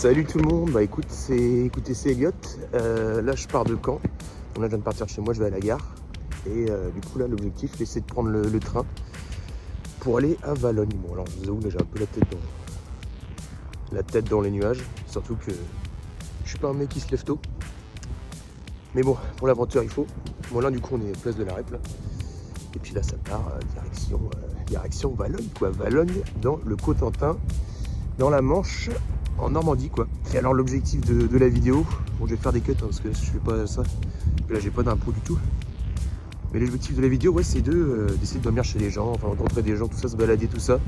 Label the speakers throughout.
Speaker 1: Salut tout le monde, bah écoutez c'est Elliot, là je pars de Caen, donc là je viens de partir de chez moi, je vais à la gare et du coup là l'objectif c'est de prendre le train pour aller à Valognes. Bon alors je vous avoue là j'ai un peu la tête dans les nuages, surtout que je suis pas un mec qui se lève tôt, mais bon pour l'aventure il faut. Bon là du coup on est place de la Rep là, et puis là ça part direction Valognes quoi, Valognes dans le Cotentin, dans la Manche, en Normandie quoi. Et alors l'objectif de la vidéo, bon je vais faire des cuts hein, parce que je fais pas ça, là j'ai pas d'impro du tout. Mais l'objectif de la vidéo ouais c'est d'essayer de dormir chez les gens, enfin rencontrer des gens, tout ça, se balader, tout ça.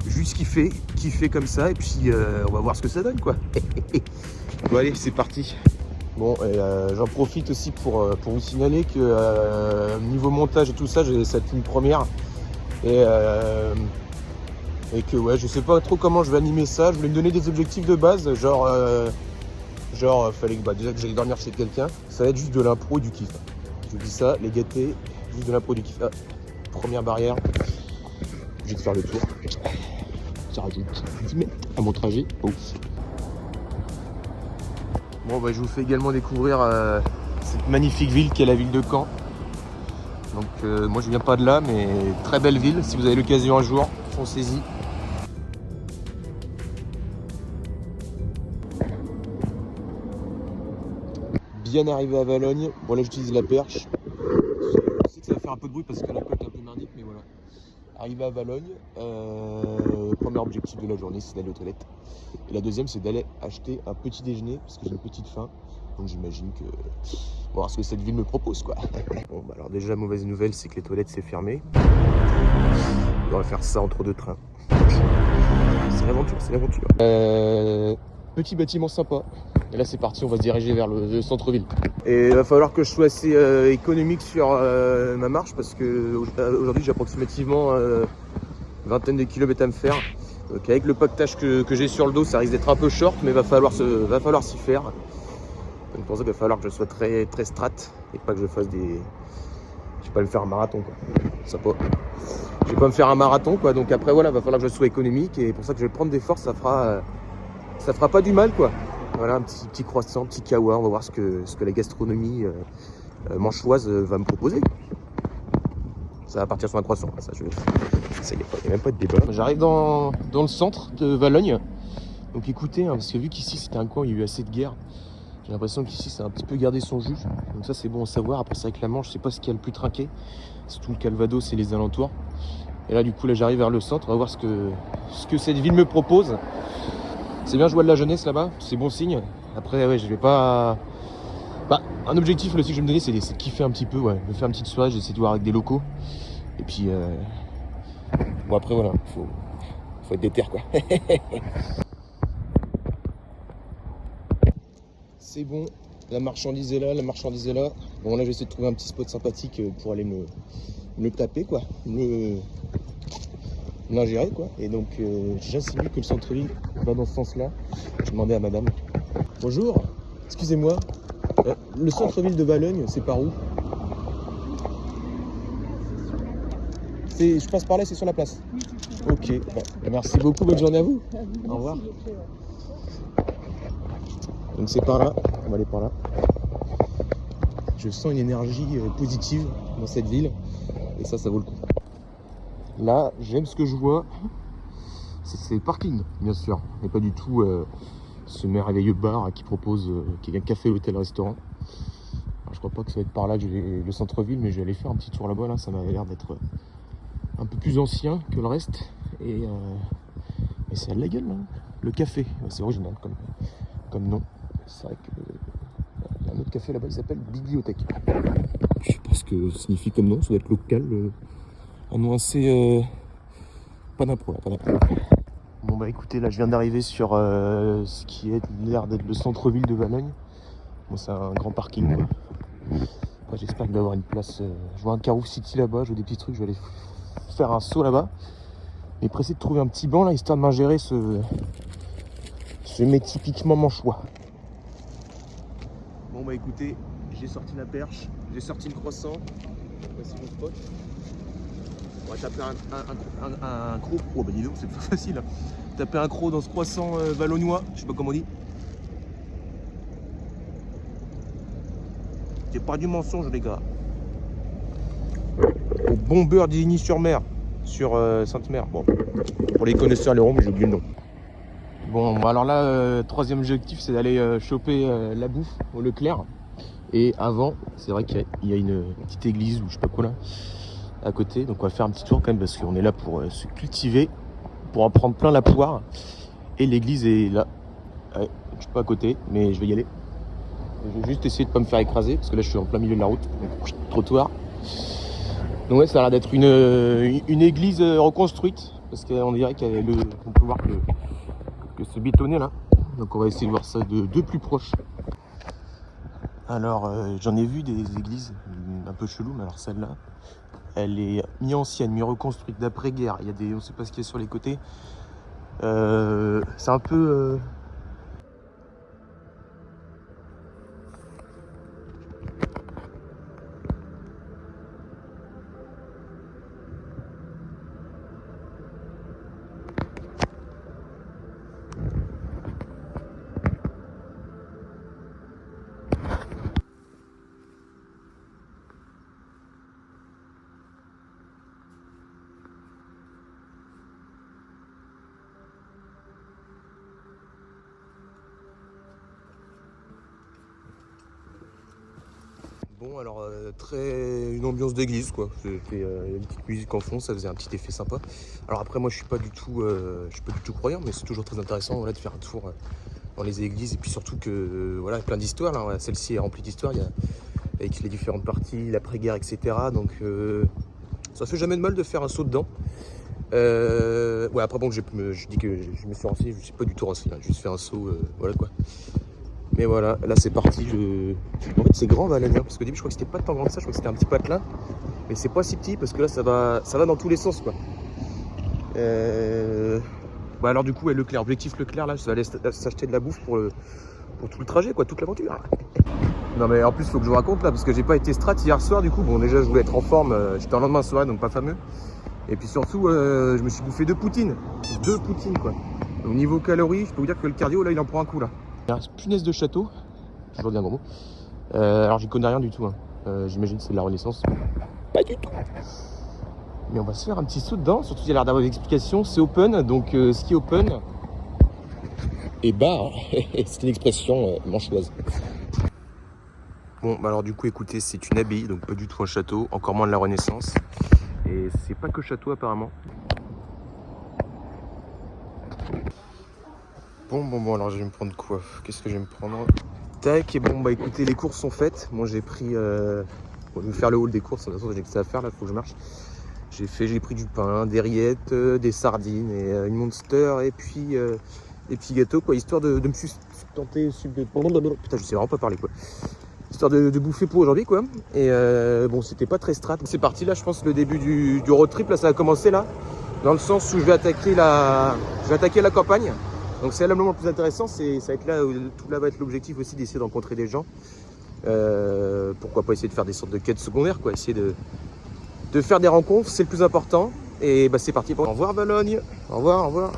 Speaker 1: Juste kiffer comme ça et puis on va voir ce que ça donne quoi. Bon allez c'est parti. Bon j'en profite aussi pour vous signaler que niveau montage et tout ça j'ai cette ligne première et que ouais je sais pas trop comment je vais animer ça. Je voulais me donner des objectifs de base, genre fallait que déjà que j'aille dormir chez quelqu'un. Ça va être juste de l'impro et du kiff. Je vous dis ça, les gâtés, juste de l'impro et du kiff. Ah, première barrière, je vais te faire le tour. Ça rajoute 10 mètres à mon trajet. Oh. Bon bah je vous fais également découvrir cette magnifique ville qui est la ville de Caen. Donc moi je viens pas de là, mais très belle ville. Si vous avez l'occasion un jour, foncez-y. Bien arrivé à Valognes. Bon là j'utilise la perche. Je sais que ça va faire un peu de bruit parce que la côte est un peu merdique, mais voilà. Arrivé à Valognes, premier objectif de la journée c'est d'aller aux toilettes. Et la deuxième c'est d'aller acheter un petit déjeuner parce que j'ai une petite faim. Donc j'imagine que... Bon, voir ce que cette ville me propose quoi. Bon bah alors déjà mauvaise nouvelle c'est que les toilettes c'est fermé. On va faire ça entre deux trains. C'est l'aventure, c'est l'aventure. Petit bâtiment sympa. Et là c'est parti, on va se diriger vers le centre-ville. Et il va falloir que je sois assez économique sur ma marche parce que aujourd'hui j'ai approximativement vingtaine de kilomètres à me faire. Donc avec le pactage que j'ai sur le dos, ça risque d'être un peu short, mais va falloir s'y faire. Donc pour ça qu'il va falloir que je sois très très strat et pas que je fasse des... Je vais pas me faire un marathon quoi. Ça pas. Je vais pas me faire un marathon quoi. Donc après voilà, va falloir que je sois économique et pour ça que je vais prendre des forces, ça fera pas du mal quoi. Voilà, un petit croissant, un petit kawa, on va voir ce que la gastronomie manchoise va me proposer. Ça va partir sur un croissant, ça il n'y a même pas de débat. J'arrive dans le centre de Valognes. Donc écoutez, hein, parce que vu qu'ici c'était un coin où il y a eu assez de guerre, j'ai l'impression qu'ici ça a un petit peu gardé son jus. Donc ça c'est bon à savoir. Après c'est avec la Manche, je sais pas ce qu'il y a le plus trinqué. C'est tout le Calvados et les alentours. Et là du coup là j'arrive vers le centre, on va voir ce que cette ville me propose. C'est bien, je vois de la jeunesse là-bas, c'est bon signe. Après ouais je vais pas... Bah, un objectif aussi que je vais me donner c'est de kiffer un petit peu, ouais. Me faire une petite soirée, j'essaie de voir avec des locaux. Et puis bon après voilà, faut être déter quoi. C'est bon, la marchandise est là. Bon là je vais essayer de trouver un petit spot sympathique pour aller me taper quoi, l'ingérer quoi. Et donc j'insinue que le centre-ville va dans ce sens-là. Je demandais à madame. Bonjour, excusez-moi, le centre-ville de Valognes, c'est par où? Je passe par là, c'est sur la place. Ok, bon, merci beaucoup, bonne journée à vous. Au revoir. Donc c'est par là, on va aller par là. Je sens une énergie positive dans cette ville et ça vaut le coup. Là, j'aime ce que je vois. C'est le parking, bien sûr, et pas du tout ce merveilleux bar qui propose qui est un café, hôtel, restaurant. Alors, je crois pas que ça va être par là que je vais le centre-ville, mais je vais aller faire un petit tour là-bas. Là, ça m'avait l'air d'être un peu plus ancien que le reste et c'est à de la gueule là. Le café, c'est original comme nom. C'est vrai qu'il y a un autre café là-bas, il s'appelle Bibliothèque. Je sais pas ce que signifie comme nom, ça doit être local. Un nom assez... Pas d'impro là, pas d'impro. Bon bah écoutez, là je viens d'arriver sur ce qui est l'air d'être le centre-ville de Valognes. Bon c'est un grand parking quoi. Moi, j'espère qu'il va y avoir une place. Je vois un Carouf City là-bas, je vois des petits trucs, je vais aller faire un saut là-bas. Mais pressé de trouver un petit banc là, histoire de m'ingérer ce mets typiquement manchois. Bon bah écoutez, j'ai sorti la perche, j'ai sorti le croissant. Voici mon spot. On va taper un gros... Oh bah dis donc, c'est pas facile. taper un croc dans ce croissant valognois, je sais pas comment on dit. C'est pas du mensonge les gars. Au bon beurre d'Igny-sur-Mer, sur Sainte-Mère. Bon, pour les connaisseurs les ronds, mais j'ai oublié le nom. Bon, alors là, troisième objectif, c'est d'aller choper la bouffe au Leclerc. Et avant, c'est vrai qu'il y a une petite église ou je sais pas quoi là, à côté. Donc on va faire un petit tour quand même parce qu'on est là pour se cultiver, pour en prendre plein la poire. Et l'église est là. Ouais, je suis pas à côté, mais je vais y aller. Je vais juste essayer de pas me faire écraser parce que là je suis en plein milieu de la route, donc trottoir. Donc ouais, ça a l'air d'être une église reconstruite parce qu'on dirait qu'on peut voir que c'est bétonné là. Donc on va essayer de voir ça de plus proche. Alors j'en ai vu des églises un peu chelou, mais alors celle-là, elle est mi-ancienne, mi-reconstruite d'après-guerre. Il y a des, on sait pas ce qu'il y a sur les côtés. C'est un peu bon, alors une ambiance d'église quoi. C'était une petite musique en fond, ça faisait un petit effet sympa. Alors après moi je suis pas du tout croyant, mais c'est toujours très intéressant voilà, de faire un tour dans les églises et puis surtout que voilà plein d'histoires là. Voilà, celle-ci est remplie d'histoires, il y a avec les différentes parties, l'après-guerre, etc. Donc ça fait jamais de mal de faire un saut dedans. Ouais après bon je dis que je me suis renseigné, je suis pas du tout renseigné, j'ai juste fait un saut, voilà quoi. Mais voilà, là c'est parti. En fait c'est grand Valognes, parce qu'au début je crois que c'était pas tant grand que ça, je crois que c'était un petit patelin. Mais c'est pas si petit parce que là ça va dans tous les sens quoi. Bah alors du coup ouais, Leclerc, objectif Leclerc là, ça allait s'acheter de la bouffe pour tout le trajet quoi, toute l'aventure. Non mais en plus faut que je vous raconte là, parce que j'ai pas été strat hier soir du coup. Bon déjà je voulais être en forme, j'étais en lendemain de soirée donc pas fameux. Et puis surtout je me suis bouffé 2 poutines quoi. Au niveau calories, je peux vous dire que le cardio là il en prend un coup là. Punaise de château, toujours bien gros mot. Alors j'y connais rien du tout, hein. J'imagine que c'est de la Renaissance. Pas du tout. Mais on va se faire un petit saut dedans, surtout il y a l'air d'avoir des explications, c'est open, donc ce qui est open, et bah, c'est une expression manchoise. Bon, bah alors du coup écoutez, c'est une abbaye, donc pas du tout un château, encore moins de la Renaissance. Et c'est pas que château apparemment. Bon, alors je vais me prendre quoi? Qu'est-ce que je vais me prendre? Tac, et bon bah écoutez, les courses sont faites. Moi j'ai pris, bon, je vais faire le haul des courses, de toute façon j'ai que ça à faire là, faut que je marche. J'ai pris du pain, des rillettes, des sardines et une Monster et puis des petits gâteaux quoi, histoire de me sustenter, putain je sais vraiment pas parler quoi. Histoire de bouffer pour aujourd'hui quoi. Et bon c'était pas très strat. C'est parti là, je pense le début du road trip là, ça a commencé là. Dans le sens où je vais attaquer la campagne. Donc c'est là le moment le plus intéressant, ça va être là où tout là va être l'objectif aussi d'essayer de rencontrer des gens. Pourquoi pas essayer de faire des sortes de quêtes secondaires quoi, essayer de faire des rencontres, c'est le plus important. Et bah c'est parti. Au revoir Valognes, au revoir. Vous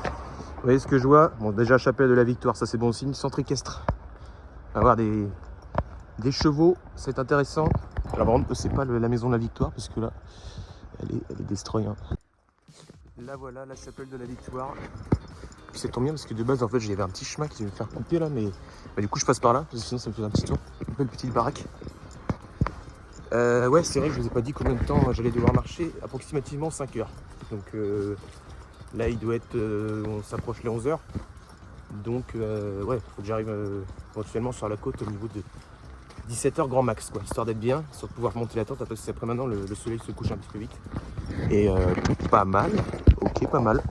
Speaker 1: voyez ce que je vois? Bon déjà chapelle de la Victoire, ça c'est bon signe, centre équestre. On va avoir des chevaux, c'est intéressant. Alors par contre c'est pas la maison de la Victoire parce que là elle est destroy. Hein. Là voilà la chapelle de la Victoire. C'est tant bien parce que de base en fait j'avais un petit chemin qui devait me faire couper là, mais bah, du coup je passe par là parce que sinon ça me fait un petit tour. Une belle petite baraque. Ouais c'est vrai que je vous ai pas dit combien de temps j'allais devoir marcher, approximativement 5 heures. Donc là il doit être, on s'approche les 11 heures. Donc ouais, faut que j'arrive éventuellement sur la côte au niveau de 17 heures grand max quoi, histoire d'être bien, histoire de pouvoir monter la tente parce que après maintenant le soleil se couche un petit peu vite. Et pas mal, ok pas mal.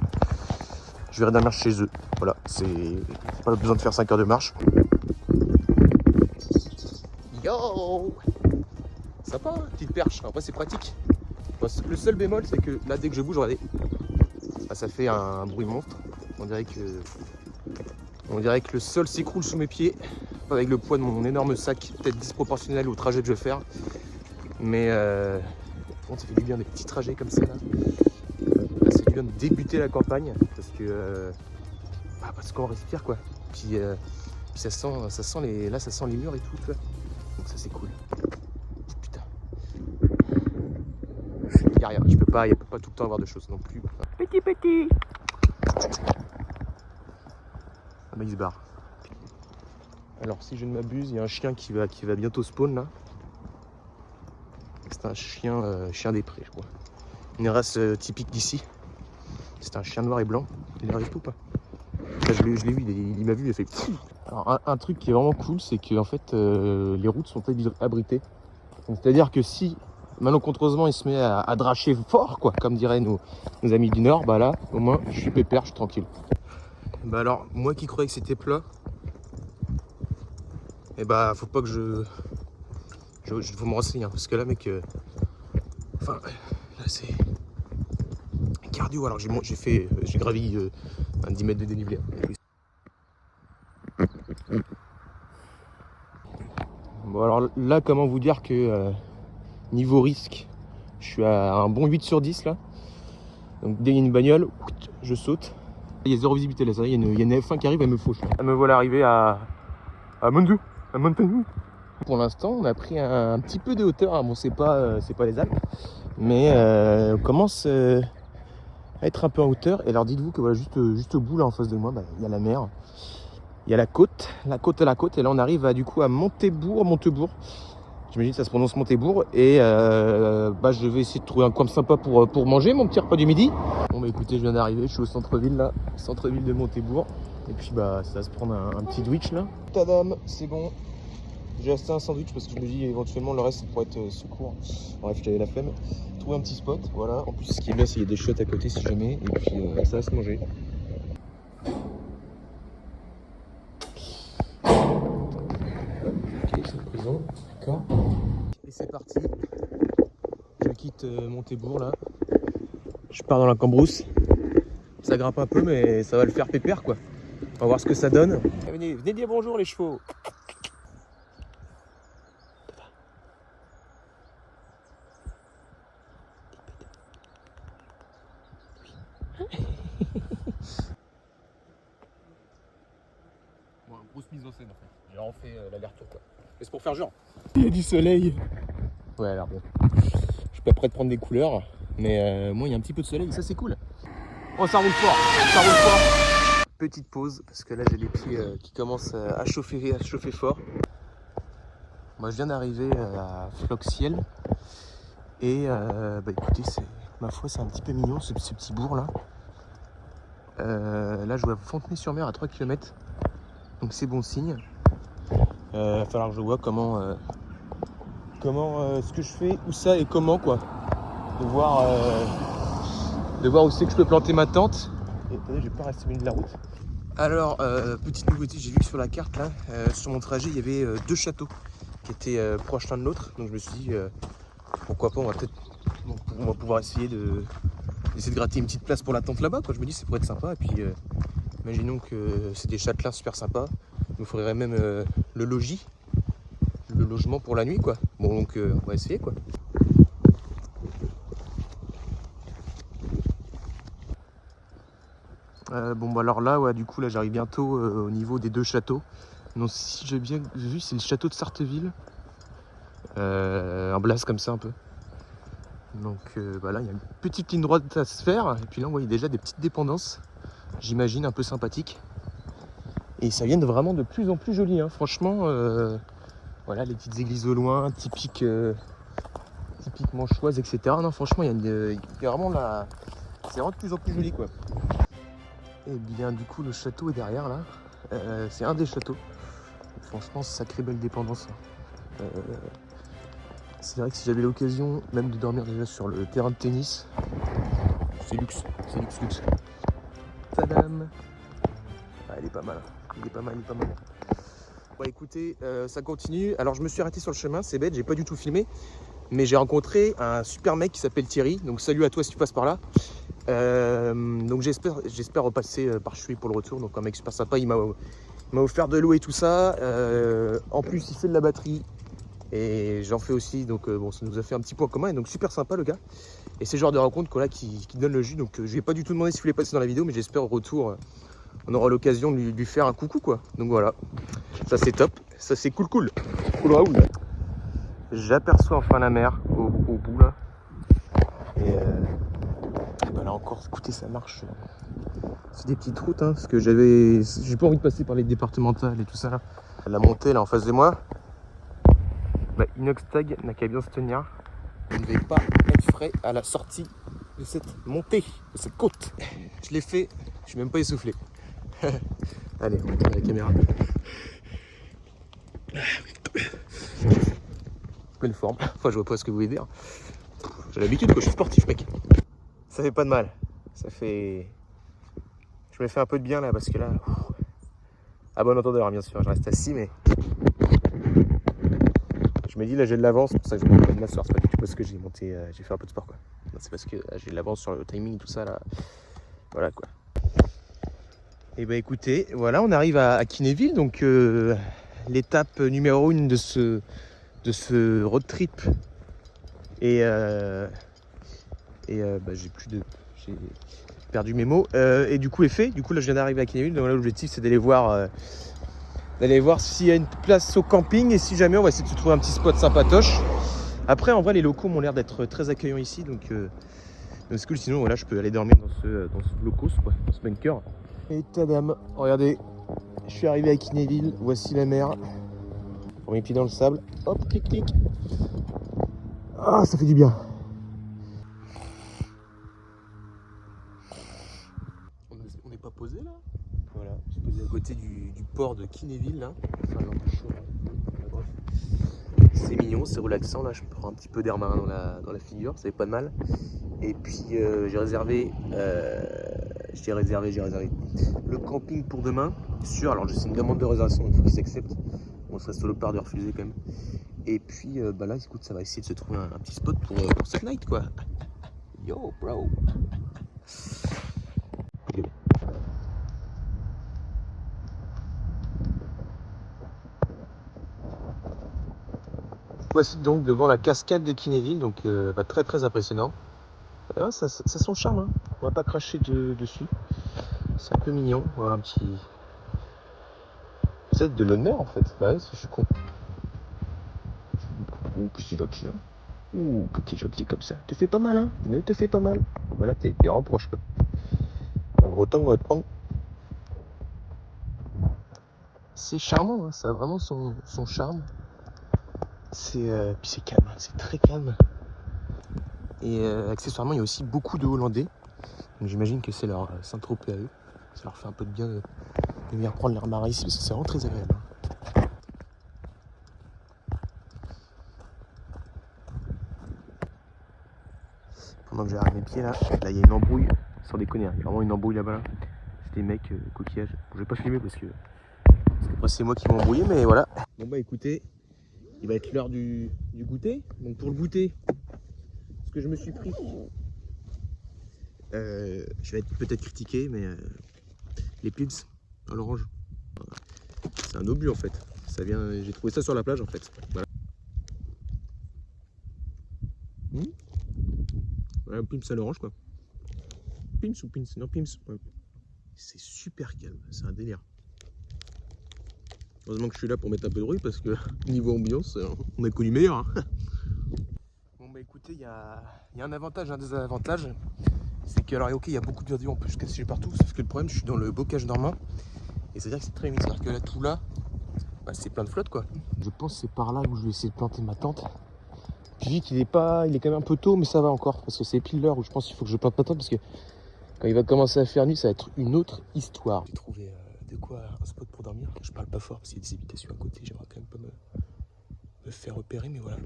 Speaker 1: Je verrai de la marche chez eux. Voilà, c'est pas besoin de faire 5 heures de marche. Yo! Sympa, hein, petite perche. Après, c'est pratique. Le seul bémol, c'est que là, dès que je bouge, regardez, bah, ça fait un bruit monstre. On dirait que le sol s'écroule sous mes pieds avec le poids de mon énorme sac, peut-être disproportionnel au trajet que je vais faire. Mais bon, ça fait du bien des petits trajets comme ça là. C'est bien de débuter la campagne parce que parce qu'on respire quoi. Puis ça sent les murs et tout, tu vois. Donc ça c'est cool. Putain. Y a rien, il peut pas tout le temps avoir de choses non plus. Petit. Ah bah il se barre. Alors si je ne m'abuse, il y a un chien qui va bientôt spawn là. C'est un chien des prés je crois. Une race typique d'ici. C'est un chien noir et blanc. Il arrive tout pas. Là, je l'ai vu, il m'a vu, il a fait. Alors un truc qui est vraiment cool, c'est que en fait les routes sont abritées. C'est-à-dire que si malencontreusement il se met à dracher fort, quoi, comme diraient nos amis du Nord, bah là au moins je suis pépère, je suis tranquille. Bah alors moi qui croyais que c'était plat, et bah faut pas que je faut me renseigner hein, parce que là mec, enfin là c'est cardio. Alors j'ai gravi un 10 mètres de dénivelé. Bon alors là comment vous dire que niveau risque je suis à un bon 8 sur 10 là. Donc dès qu'il y a une bagnole, je saute. Il y a zéro visibilité là, ça, il y a une F1 qui arrive, elle me fauche. Me voilà arrivé à Montou, à Montanou. Pour l'instant on a pris un petit peu de hauteur, bon c'est pas les Alpes, mais on commence à être un peu en hauteur. Et alors dites-vous que voilà, juste au bout là en face de moi, bah, il y a la mer, il y a la côte, et là on arrive du coup à Montebourg. J'imagine que ça se prononce Montebourg. Et bah, je vais essayer de trouver un coin sympa pour manger mon petit repas du midi. Bon bah écoutez, je viens d'arriver, je suis au centre-ville là, centre-ville de Montebourg. Et puis bah ça va se prendre un petit sandwich là. Tadam, c'est bon. J'ai acheté un sandwich parce que je me dis éventuellement le reste ça pourrait être secours. Bref, j'avais la flemme. Trouver un petit spot, voilà. En plus ce qui est bien c'est qu'il y a des shots à côté si jamais. Et puis ça va se manger. Ok, c'est présent. D'accord. Et c'est parti. Je quitte Montebourg là. Je pars dans la Cambrousse. Ça grimpe un peu mais ça va le faire pépère quoi. On va voir ce que ça donne. Venez dire bonjour les chevaux. Bon, grosse mise en scène en fait. J'ai vraiment fait l'aller-retour quoi. Mais c'est pour faire genre. Il y a du soleil. Ouais alors bon. Je suis pas prêt de prendre des couleurs. Mais moi il y a un petit peu de soleil, ça c'est cool. Oh ça roule fort, ça roule fort. Petite pause parce que là j'ai les pieds qui commencent à chauffer fort. Moi je viens d'arriver à Floxiel. Et bah écoutez, ma foi c'est un petit peu mignon ce petit bourg là. Là je vois Fontenay-sur-Mer à 3 km. Donc c'est bon signe. Il va falloir que je vois comment ce que je fais, où ça et comment quoi. De voir où c'est que je peux planter ma tente. Et attendez, je vais pas rester au milieu de la route. Alors, petite nouveauté, j'ai vu que sur la carte là, sur mon trajet, il y avait 2 châteaux qui étaient proches l'un de l'autre. Donc je me suis dit, pourquoi pas, on va pouvoir essayer d'essayer de gratter une petite place pour la tente là-bas. Quoi. Je me dis, ça pourrait être sympa. Et puis, imaginons que c'est des châtelains super sympas. Il me faudrait même le logis, le logement pour la nuit, quoi. Bon, donc on va essayer, quoi. Bon bah alors là ouais du coup là j'arrive bientôt au niveau des 2 châteaux. Donc si j'ai bien vu c'est le château de Sarteville. Un blast comme ça un peu. Donc bah là il y a une petite ligne droite à se faire. Et puis là on voit déjà des petites dépendances. J'imagine un peu sympathiques. Et ça vient vraiment de plus en plus joli hein. Franchement voilà les petites églises au loin, typiquement manchoises, etc. Non franchement il y a vraiment la. C'est vraiment de plus en plus joli quoi. Et bien du coup le château est derrière là, c'est un des châteaux. Franchement sacrée belle dépendance. C'est vrai que si j'avais l'occasion même de dormir déjà sur le terrain de tennis, c'est luxe. Tadam. Ah, il est pas mal. Bon écoutez, ça continue. Alors je me suis arrêté sur le chemin, c'est bête, j'ai pas du tout filmé. Mais j'ai rencontré un super mec qui s'appelle Thierry. Donc salut à toi si tu passes par là. Donc j'espère repasser par chez lui pour le retour. Donc un mec super sympa, il m'a offert de l'eau et tout ça. En plus il fait de la batterie et j'en fais aussi. Donc bon ça nous a fait un petit point commun et donc super sympa le gars. Et c'est le genre de rencontre qui donne le jus. Donc je lui ai pas du tout demandé s'il voulait passer dans la vidéo, mais j'espère au retour on aura l'occasion de lui faire un coucou quoi. Donc voilà, ça c'est top, ça c'est cool cool. Cool Raoul. J'aperçois enfin la mer au bout là. Et bah là encore, écoutez, ça marche. C'est des petites routes hein, parce que j'ai pas envie de passer par les départementales et tout ça là. La montée là en face de moi, bah, Inoxtag n'a qu'à bien se tenir. Je ne vais pas être frais à la sortie de cette montée, de cette côte. Je l'ai fait, je suis même pas essoufflé. Allez, on regarde la caméra. Pleine forme. Enfin, je vois pas ce que vous voulez dire. J'ai l'habitude que je suis sportif, mec. Ça fait pas de mal. Ça fait... Je me fais un peu de bien là, parce que là... À bon entendeur, bien sûr. Je reste assis, mais... Je me dis, là, j'ai de l'avance. C'est pour ça que je me prends de m'asseoir. C'est pas du tout parce que j'ai monté... j'ai fait un peu de sport, quoi. C'est parce que j'ai de l'avance sur le timing, tout ça, là. Voilà, quoi. Et bah écoutez, voilà, on arrive à Kinéville, donc l'étape numéro 1 de ce road trip. Et bah, j'ai perdu mes mots. Et du coup est fait. Du coup là je viens d'arriver à Kinéville, donc là l'objectif c'est d'aller voir s'il y a une place au camping et si jamais on va essayer de se trouver un petit spot sympatoche. Après en vrai les locaux m'ont l'air d'être très accueillants ici, donc c'est cool. Sinon voilà, je peux aller dormir dans ce locaux quoi, dans ce bunker. Et tadam, regardez, je suis arrivé à Kinéville, voici la mer. On met les pieds dans le sable, hop, clic clic. Ah, ça fait du bien. On n'est pas posé là. Voilà, je suis posé à côté du port de Kinéville là. Enfin, c'est mignon, c'est relaxant là, je prends un petit peu d'air marin dans la figure, ça fait pas de mal. Et puis j'ai réservé le camping pour demain. Sûr, alors c'est une demande de réservation, il faut qu'ils acceptent. On serait salopard de refuser quand même. Et puis bah là, écoute, ça va essayer de se trouver un petit spot pour cette night quoi. Yo bro. Voici donc devant la cascade de Kinéville, donc bah, très très impressionnant. Ouais, ça a son charme, hein. On va pas cracher dessus. C'est un peu mignon, voilà, un petit... C'est de l'honneur en fait. Bah ouais, je suis con. Ouh, petit jockey, hein. Ouh, petit jockey comme ça. Te fait pas mal, hein. Ne te fais pas mal. Voilà, t'es vraiment proche, quoi. En gros temps, on va te prendre. C'est charmant, hein. Ça a vraiment son charme. Puis c'est calme, hein. C'est très calme. Et accessoirement, il y a aussi beaucoup de Hollandais. Donc j'imagine que c'est leur Saint-Tropez à eux. Ça leur fait un peu de bien de venir prendre l'air marin ici parce que c'est vraiment très agréable. Pendant que j'arrive mes pieds là, il y a une embrouille, sans déconner, hein. Il y a vraiment une embrouille là-bas. Là. C'est des mecs coquillages. Bon, je vais pas filmer parce que après c'est moi qui m'ai embrouillé, mais voilà. Bon bah écoutez, il va être l'heure du goûter. Donc pour le goûter, ce que je me suis pris, je vais être peut-être critiqué, mais les pigs à l'orange, c'est un obus en fait. Ça vient, j'ai trouvé ça sur la plage en fait. Voilà. Un pims à l'orange quoi. Pims ou pins? Non, pims. Ouais. C'est super calme, c'est un délire. Heureusement que je suis là pour mettre un peu de bruit parce que niveau ambiance, on a connu meilleur. Hein. Bon bah écoutez, il y a un avantage, un désavantage. C'est que alors ok, il y a beaucoup de verdure, on peut se cacher partout, sauf que le problème, je suis dans le bocage normand. Et c'est-à-dire que c'est très humide, c'est-à-dire que là, tout là, bah, c'est plein de flotte quoi. Je pense que c'est par là où je vais essayer de planter ma tente. Puis vite, il est quand même un peu tôt, mais ça va encore, parce que c'est pile l'heure où je pense qu'il faut que je plante ma tente, parce que quand il va commencer à faire nuit, ça va être une autre histoire. J'ai trouvé de quoi un spot pour dormir. Je parle pas fort parce qu'il y a des habitations à côté, j'aimerais quand même pas me faire repérer, mais voilà.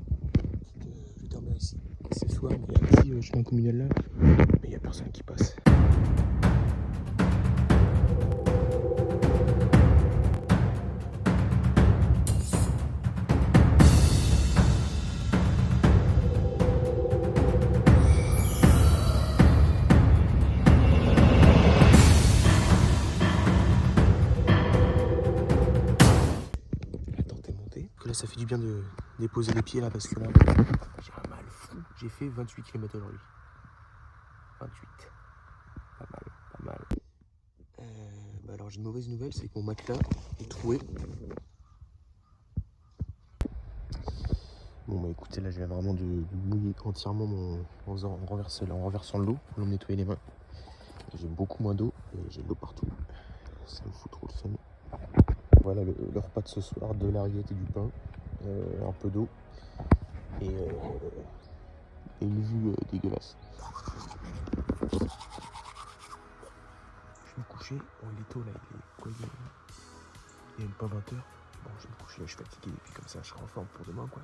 Speaker 1: Je vais dormir ici. C'est soir, mais il y a un petit chemin communal là, mais il n'y a personne qui passe. Ça fait du bien de déposer les pieds là parce que là j'ai un mal fou. J'ai fait 28 km aujourd'hui. 28. Pas mal. Bah alors Alors j'ai une mauvaise nouvelle, c'est que mon matelas est troué. Bon bah écoutez, là je viens vraiment de mouiller entièrement en renversant l'eau, pour me nettoyer les mains. J'ai beaucoup moins d'eau et j'ai de l'eau partout. Ça me fout trop le seum. Voilà le repas de ce soir, de la rillette et du pain, un peu d'eau et une vue dégueulasse. Je vais me coucher. Bon, il est tôt là, il est quoi, il est même pas 20h. Bon, je vais me coucher là, je suis fatigué et puis comme ça je serai en forme pour demain quoi.